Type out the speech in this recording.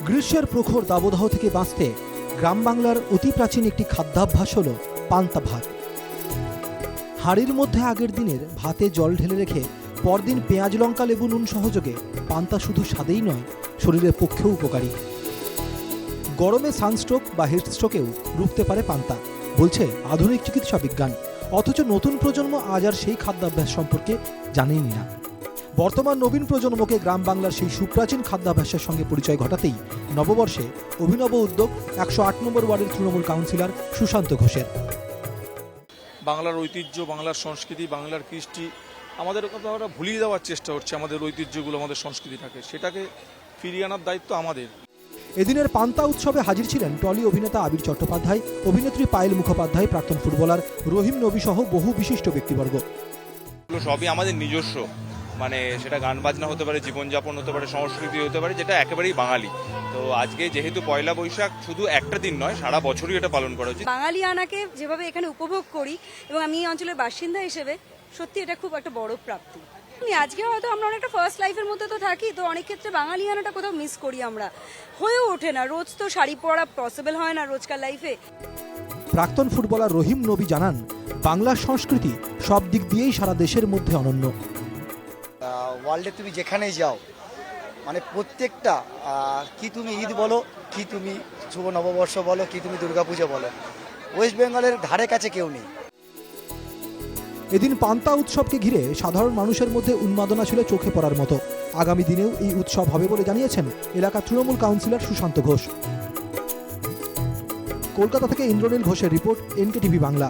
গ্রীষ্মের প্রখর দাবদাহ থেকে বাঁচতে গ্রাম বাংলার অতি প্রাচীন একটি খাদ্যাভ্যাস হল পান্তা ভাত। হাঁড়ির মধ্যে আগের দিনের ভাতে জল ঢেলে রেখে পরদিন পেঁয়াজ লঙ্কা লেবু নুন সহযোগে পান্তা শুধু স্বাদেই নয়, শরীরের পক্ষেও উপকারী। গরমে সানস্ট্রোক বা হিটস্ট্রোকেও রুখতে পারে পান্তা, বলছে আধুনিক চিকিৎসা বিজ্ঞান। অথচ নতুন প্রজন্ম আজ আর সেই খাদ্যাভ্যাস সম্পর্কে জানেই না। বর্তমান নবীন প্রজন্মকে গ্রাম বাংলার সেই সুপ্রাচীন খাদ্যাভ্যাসের সঙ্গে পরিচয় ঘটাতেই নববর্ষে অভিনব উদ্যোগ ১০৮ নম্বর ওয়ার্ডের তৃণমূল কাউন্সিলর সুশান্ত ঘোষের। বাংলার ঐতিহ্য, বাংলার সংস্কৃতি, বাংলার কৃষ্টি আমাদের কথা ওরা ভুলিয়ে দেওয়ার চেষ্টা হচ্ছে। আমাদের ঐতিহ্যগুলো, আমাদের সংস্কৃতিটাকে, সেটাকে ফিরিয়ে আনার দায়িত্ব আমাদের। এদিনের পান্তা উৎসবে হাজির ছিলেন টলি অভিনেতা আবির চট্টোপাধ্যায়, অভিনেত্রী পায়েল মুখোপাধ্যায়, প্রাক্তন ফুটবলার রহিম নবী সহ বহু বিশিষ্ট ব্যক্তিবর্গ। সবই আমাদের নিজস্ব, মানে সেটা গান বাজনা হতে পারে, জীবনযাপন হতে পারে, সংস্কৃতি হতে পারে, যেটা একেবারেই বাঙালি। তো আজকে যেহেতু পয়লা বৈশাখ শুধু একটা দিন নয়, সারা বছরই এটা পালন করা উচিত। বাঙালি আনাকে যেভাবে এখানে উপভোগ করি এবং আমি এই অঞ্চলের বাসিন্দা হিসেবে সত্যি এটা খুব একটা বড় প্রাপ্তি। আজকে হয়তো আমরা অনেকটা ফার্স্ট লাইফের মধ্যে তো থাকি, তো অনেক ক্ষেত্রে বাঙালি আনাটা কোথাও মিস করি আমরা, হয়েও ওঠে না। রোজ তো শাড়ি পরা পসিবল হয় না রোজকার লাইফে। প্রাক্তন ফুটবলার রহিম নবী জানান, বাংলার সংস্কৃতি সব দিক দিয়েই সারা দেশের মধ্যে অনন্য। ওয়ার্ল্ডে তুমি যেখানেই যাও, মানে প্রত্যেকটা কি তুমি ঈদ বলো, কি তুমি শুভ নববর্ষ বলো, কি তুমি দুর্গাপুজো বলো, ওয়েস্ট বেঙ্গলের ধারে কাছে কেউ নেই। এদিন পান্তা উৎসবকে ঘিরে সাধারণ মানুষের মধ্যে উন্মাদনা ছিল চোখে পড়ার মতো। আগামী দিনেও এই উৎসব হবে বলে জানিয়েছেন এলাকার তৃণমূল কাউন্সিলর সুশান্ত ঘোষ। কলকাতা থেকে ইন্দ্রনীল ঘোষের রিপোর্ট, NKTV বাংলা।